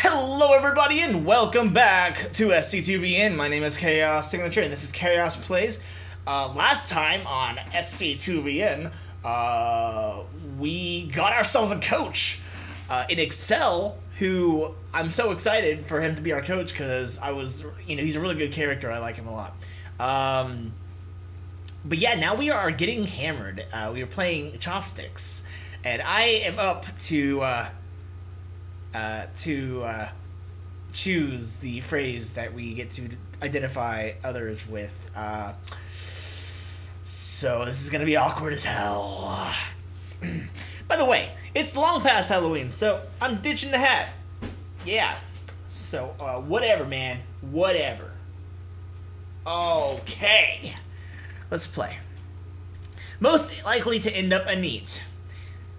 Hello everybody and welcome back to SC2VN. My name is Chaos Signature and this is Chaos Plays. Last time on SC2VN, we got ourselves a coach in Excel who I'm so excited for him to be our coach because he's a really good character. I like him a lot. But yeah, now we are getting hammered. We are playing Chopsticks and I am up to choose the phrase that we get to identify others with. So this is gonna be awkward as hell. By the way, it's long past Halloween, so I'm ditching the hat. Yeah. So, whatever, man. Whatever. Okay. Let's play. Most likely to end up a neat.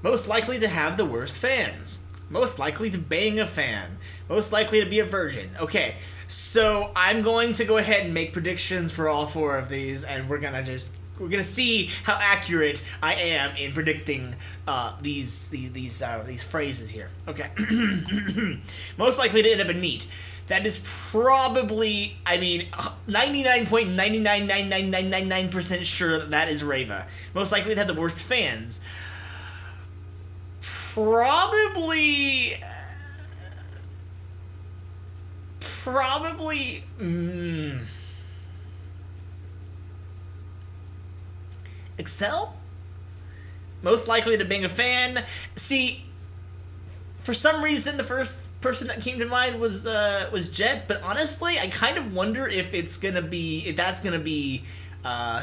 Most likely to have the worst fans. Most likely to bang a fan. Most likely to be a virgin. Okay, so I'm going to go ahead and make predictions for all four of these, and we're gonna see how accurate I am in predicting these phrases here. Okay, most likely to end up a neat. That is probably, 99.9999999% sure that is Reva. Most likely to have the worst fans. Probably. Excel? Most likely to bang a fan. See, for some reason, the first person that came to mind was Jet, but honestly, I kind of wonder if that's gonna be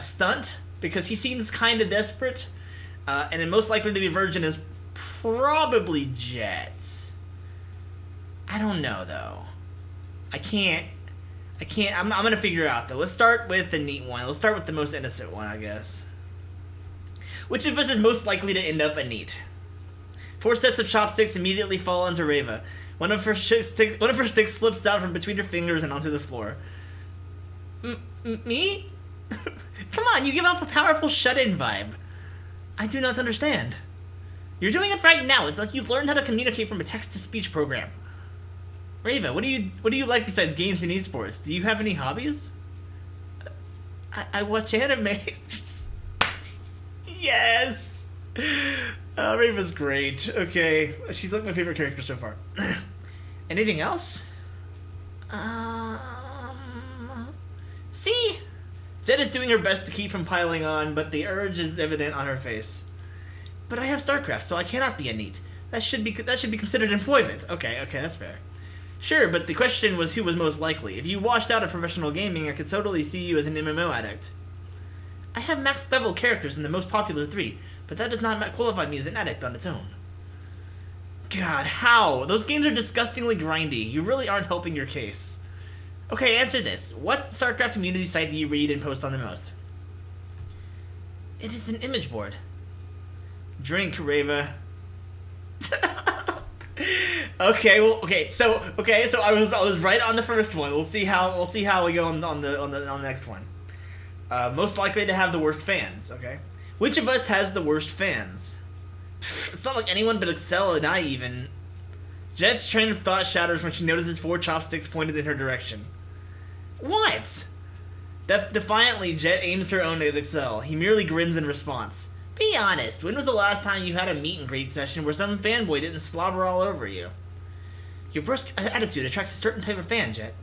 Stunt, because he seems kind of desperate, and then most likely to be virgin is probably Jet. I don't know though. I can't. I'm gonna figure it out though. Let's start with the neat one. Let's start with the most innocent one, I guess. Which of us is most likely to end up a neat? 4 sets of chopsticks immediately fall onto Reva. One of her sticks slips out from between her fingers and onto the floor. Me? Come on, you give off a powerful shut-in vibe. I do not understand. You're doing it right now. It's like you've learned how to communicate from a text-to-speech program. Reva, what do you like besides games and eSports? Do you have any hobbies? I watch anime. Yes! Reva's great. Okay. She's like my favorite character so far. Anything else? See? Jet is doing her best to keep from piling on, but the urge is evident on her face. But I have StarCraft, so I cannot be a neat. That should be considered employment. Okay, that's fair. Sure, but the question was who was most likely. If you washed out of professional gaming, I could totally see you as an MMO addict. I have max level characters in the most popular 3, but that does not qualify me as an addict on its own. God, how? Those games are disgustingly grindy. You really aren't helping your case. Okay, answer this. What StarCraft community site do you read and post on the most? It is an image board. Drink, Reva. Okay, so I was right on the first one. We'll see how we go on the next one. Most likely to have the worst fans. Okay, which of us has the worst fans? It's not like anyone but Excel and I even. Jet's train of thought shatters when she notices 4 chopsticks pointed in her direction. What? Defiantly, Jet aims her own at Excel. He merely grins in response. Be honest, when was the last time you had a meet and greet session where some fanboy didn't slobber all over you? Your brusque attitude attracts a certain type of fan, Jet.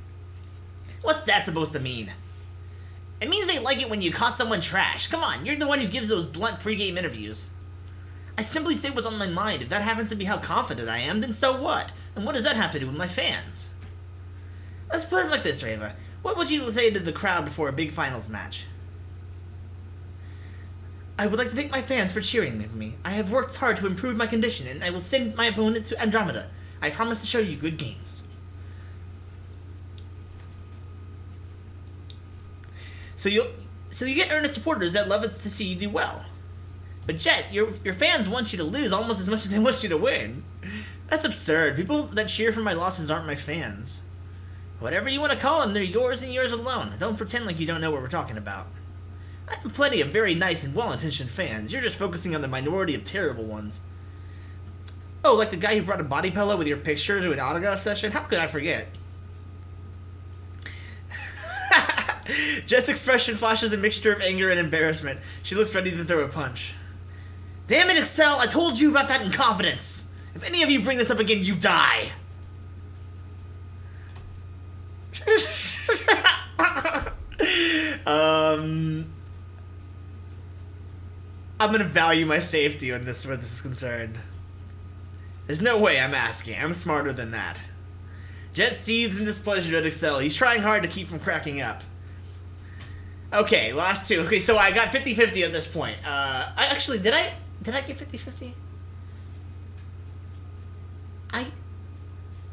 What's that supposed to mean? It means they like it when you call someone trash. Come on, you're the one who gives those blunt pregame interviews. I simply say what's on my mind. If that happens to be how confident I am, then so what? And what does that have to do with my fans? Let's put it like this, Reva. What would you say to the crowd before a big finals match? I would like to thank my fans for cheering for me. I have worked hard to improve my condition, and I will send my opponent to Andromeda. I promise to show you good games. So you get earnest supporters that love it to see you do well. But Jet, your fans want you to lose almost as much as they want you to win. That's absurd. People that cheer for my losses aren't my fans. Whatever you want to call them, they're yours and yours alone. Don't pretend like you don't know what we're talking about. I have plenty of very nice and well-intentioned fans. You're just focusing on the minority of terrible ones. Oh, like the guy who brought a body pillow with your picture to an autograph session? How could I forget? Jet's expression flashes a mixture of anger and embarrassment. She looks ready to throw a punch. Damn it, Excel! I told you about that incompetence! If any of you bring this up again, you die! I'm gonna value my safety on this where this is concerned. There's no way I'm asking. I'm smarter than that. Jet seethes in displeasure at Excel. He's trying hard to keep from cracking up. Okay, last two. Okay, so I got 50-50 at this point. Did I get 50-50?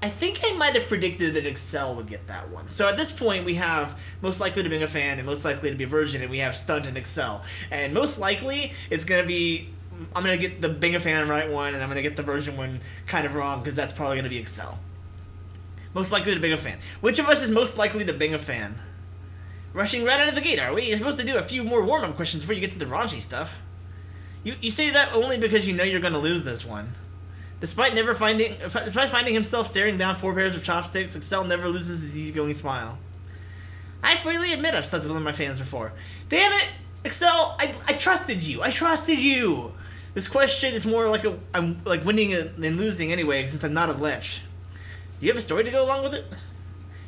I think I might have predicted that Excel would get that one. So at this point, we have most likely to be a fan and most likely to be a virgin, and we have Stunt and Excel. And most likely, it's going to be... I'm going to get the being a fan right one, and I'm going to get the virgin one kind of wrong, because that's probably going to be Excel. Most likely to being a fan. Which of us is most likely to being a fan? Rushing right out of the gate, are we? You're supposed to do a few more warm-up questions before you get to the raunchy stuff. You say that only because you know you're going to lose this one. Despite finding himself staring down 4 pairs of chopsticks, Excel never loses his easygoing smile. I freely admit I've slept with one of my fans before. Damn it! Excel, I trusted you! I trusted you! This question is more like I'm like winning than losing anyway, since I'm not a lech. Do you have a story to go along with it?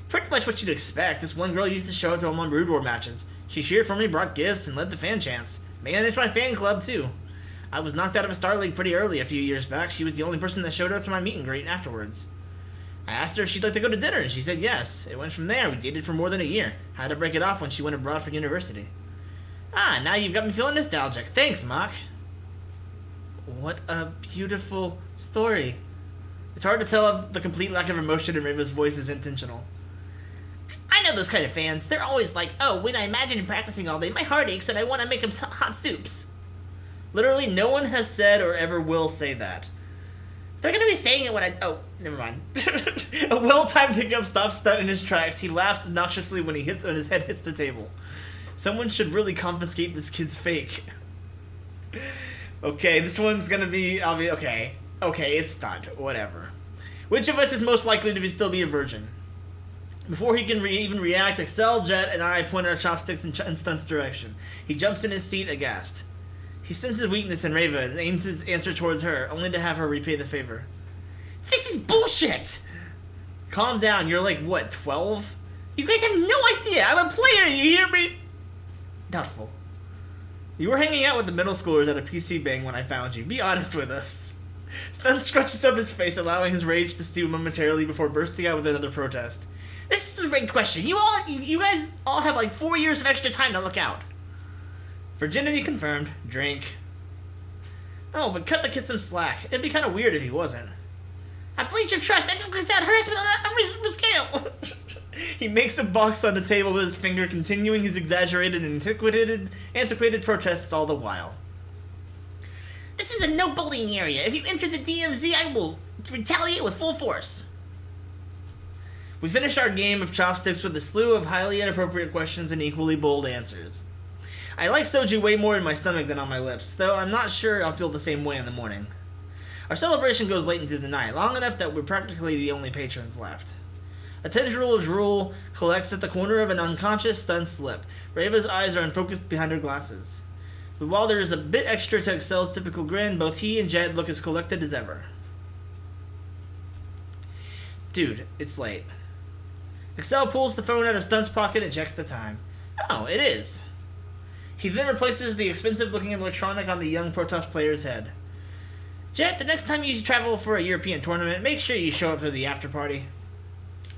Pretty much what you'd expect. This one girl used to show up to all my Brood War matches. She cheered for me, brought gifts, and led the fan chants. Managed my fan club, too. I was knocked out of a Star League pretty early a few years back. She was the only person that showed up to my meet and greet afterwards. I asked her if she'd like to go to dinner, and she said yes. It went from there. We dated for more than a year. Had to break it off when she went abroad for university. Ah, now you've got me feeling nostalgic. Thanks, Mock. What a beautiful story. It's hard to tell if the complete lack of emotion in Riva's voice is intentional. I know those kind of fans. They're always like, oh, when I imagine him practicing all day, my heart aches and I want to make him hot soups. Literally, no one has said or ever will say that. They're gonna be saying it when I... Oh, never mind. A well-timed hiccup stops Stunt in his tracks. He laughs obnoxiously when his head hits the table. Someone should really confiscate this kid's fake. Okay, this one's gonna be obvious. Okay, it's Stunt. Whatever. Which of us is most likely to still be a virgin? Before he can even react, Excel, Jet, and I point our chopsticks in Stunt's direction. He jumps in his seat aghast. He senses weakness in Reva and aims his answer towards her, only to have her repay the favor. This is bullshit! Calm down, you're like, what, 12? You guys have no idea, I'm a player, you hear me? Doubtful. You were hanging out with the middle schoolers at a PC bang when I found you. Be honest with us. Stunt scrunches up his face, allowing his rage to stew momentarily before bursting out with another protest. This is a rigged question. You guys all have like 4 years of extra time to look out. Virginity confirmed. Drink. Oh, but cut the kid some slack. It'd be kind of weird if he wasn't. A breach of trust. That is that harassment on an unreasonable scale. He makes a box on the table with his finger, continuing his exaggerated and antiquated protests all the while. This is a no bullying area. If you enter the DMZ, I will retaliate with full force. We finish our game of chopsticks with a slew of highly inappropriate questions and equally bold answers. I like soju way more in my stomach than on my lips, though I'm not sure I'll feel the same way in the morning. Our celebration goes late into the night, long enough that we're practically the only patrons left. A tendril of drool collects at the corner of an unconscious Stunt's lip. Reva's eyes are unfocused behind her glasses. But while there is a bit extra to Excel's typical grin, both he and Jet look as collected as ever. Dude, it's late. Excel pulls the phone out of Stunt's pocket and checks the time. Oh, it is. He then replaces the expensive-looking electronic on the young Protoss player's head. Jet, the next time you travel for a European tournament, make sure you show up to the after-party.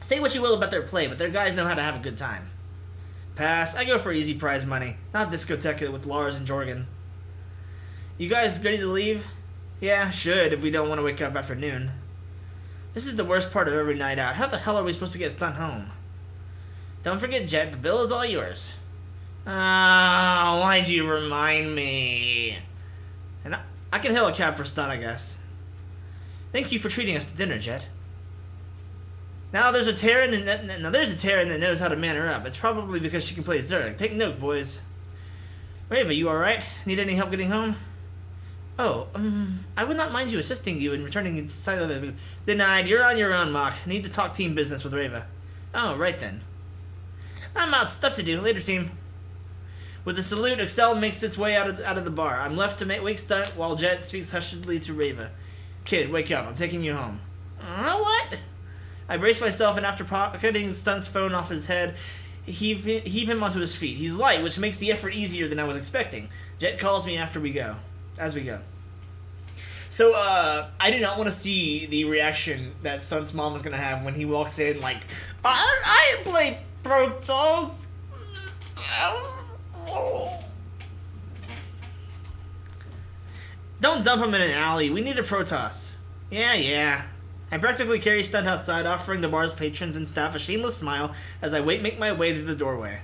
Say what you will about their play, but their guys know how to have a good time. Pass. I go for easy prize money, not discotheque with Lars and Jorgen. You guys ready to leave? Yeah, should, if we don't want to wake up after noon. This is the worst part of every night out. How the hell are we supposed to get Stunt home? Don't forget, Jet, the bill is all yours. Ah, why'd you remind me? And I can hail a cab for Stunt, I guess. Thank you for treating us to dinner, Jet. Now there's a Terran that knows how to man her up. It's probably because she can play Zerg. Take note, boys. Reva, you alright? Need any help getting home? Oh, I would not mind you assisting you in returning inside of the... Denied. You're on your own, Mock. Need to talk team business with Reva. Oh, right then. I'm out. Stuff to do. Later, team. With a salute, Excel makes its way out of the bar. I'm left to wake Stunt while Jet speaks hushedly to Reva. Kid, wake up. I'm taking you home. What? I brace myself, and after pocketing Stunt's phone off his head, heave him onto his feet. He's light, which makes the effort easier than I was expecting. Jet calls me as we go. So, I do not want to see the reaction that Stunt's mom is going to have when he walks in, like, I play Protoss. Don't dump him in an alley. We need a Protoss. Yeah. I practically carry Stunt outside, offering the bar's patrons and staff a shameless smile as I make my way through the doorway.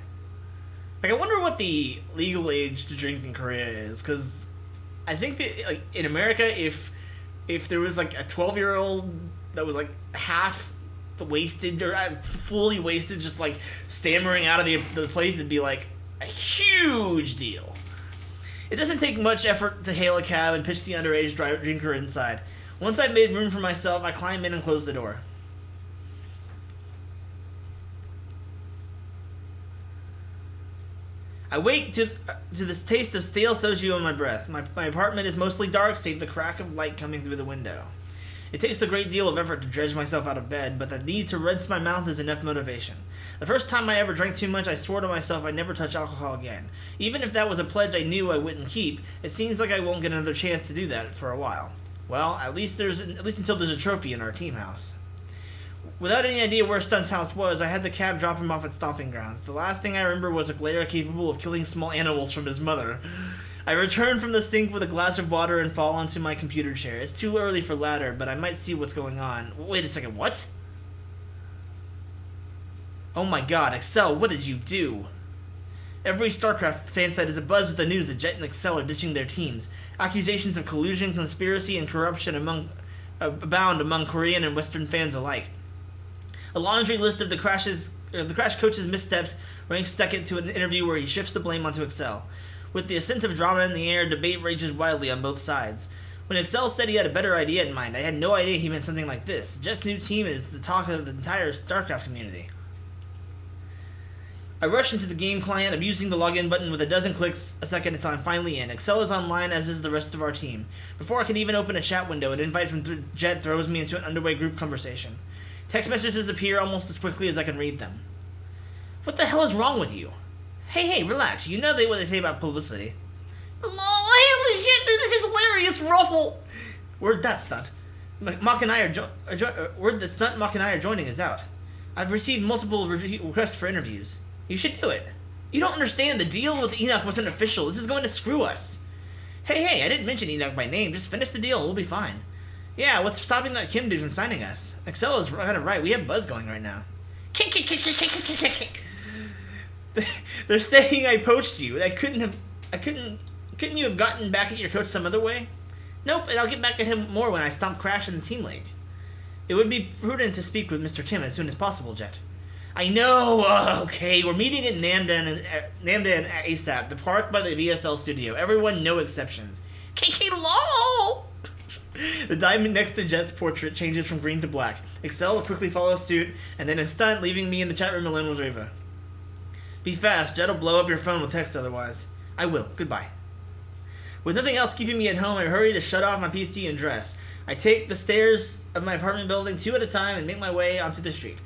Like, I wonder what the legal age to drink in Korea is, because I think that, like, in America, if there was, like, a 12-year-old that was, like, half wasted or fully wasted, just, like, stammering out of the place, it'd be, like, a huge deal. It doesn't take much effort to hail a cab and pitch the underage drinker inside. Once I've made room for myself, I climb in and close the door. I wake to this taste of stale soju in my breath. My apartment is mostly dark, save the crack of light coming through the window. It takes a great deal of effort to dredge myself out of bed, but the need to rinse my mouth is enough motivation. The first time I ever drank too much, I swore to myself I'd never touch alcohol again. Even if that was a pledge I knew I wouldn't keep, it seems like I won't get another chance to do that for a while. Well, at least until there's a trophy in our team house. Without any idea where Stunt's house was, I had the cab drop him off at stomping grounds. The last thing I remember was a glare capable of killing small animals from his mother. I return from the sink with a glass of water and fall onto my computer chair. It's too early for ladder, but I might see what's going on. Wait a second, what? Oh my god, Excel, what did you do? Every StarCraft fan site is abuzz with the news that Jet and Excel are ditching their teams. Accusations of collusion, conspiracy, and corruption abound among Korean and Western fans alike. A laundry list of the Crash coach's missteps ranks second to an interview where he shifts the blame onto Excel. With the ascent of drama in the air, debate rages wildly on both sides. When Excel said he had a better idea in mind, I had no idea he meant something like this. Jet's new team is the talk of the entire StarCraft community. I rush into the game client, abusing the login button with a dozen clicks a second until I'm finally in. Excel is online, as is the rest of our team. Before I can even open a chat window, an invite from Jet throws me into an underway group conversation. Text messages appear almost as quickly as I can read them. What the hell is wrong with you? Hey, relax. You know what they say about publicity. Holy shit, dude, this is hilarious, Ruffle! Word that, Stunt. Mock and I are word that Stunt, Mock and I are joining is out. I've received multiple requests for interviews. You should do it. You don't understand. The deal with Enoch wasn't official. This is going to screw us. Hey, I didn't mention Enoch by name. Just finish the deal and we'll be fine. Yeah, what's stopping that Kim dude from signing us? Excel is kind of right. We have buzz going right now. Kick. They're saying I poached you. Couldn't you have gotten back at your coach some other way? Nope, and I'll get back at him more when I stomp Crash in the team league. It would be prudent to speak with Mr. Kim as soon as possible, Jet. I know. Okay, we're meeting at Namdan ASAP, the park by the VSL studio. Everyone, no exceptions. KK-LOL! The diamond next to Jet's portrait changes from green to black. Excel quickly follows suit, and then a Stunt, leaving me in the chat room alone with Reva. Be fast, Jet'll blow up your phone with text otherwise. I will. Goodbye. With nothing else keeping me at home, I hurry to shut off my PC and dress. I take the stairs of my apartment building 2 at a time and make my way onto the street.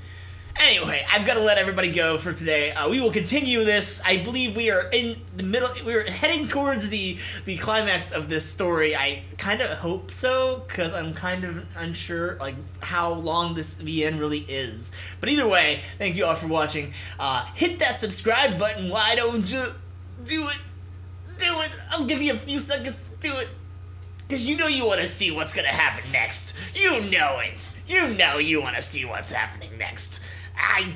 Anyway, I've got to let everybody go for today. We will continue this. I believe we are in the middle. We're heading towards the climax of this story. I kind of hope so, because I'm kind of unsure like how long this VN really is. But either way, thank you all for watching. Hit that subscribe button. Why don't you do it? Do it. I'll give you a few seconds to do it. Because you know you want to see what's going to happen next. You know it. You know you want to see what's happening next. I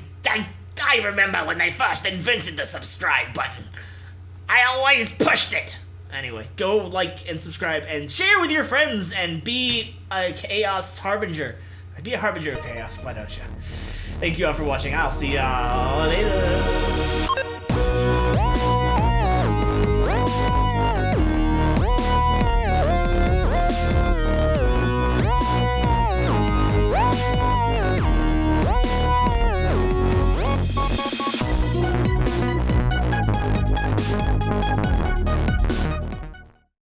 remember when they first invented the subscribe button. I always pushed it. Anyway, go like and subscribe and share with your friends and be a chaos harbinger. Be a harbinger of chaos, why don't you? Thank you all for watching. I'll see y'all later.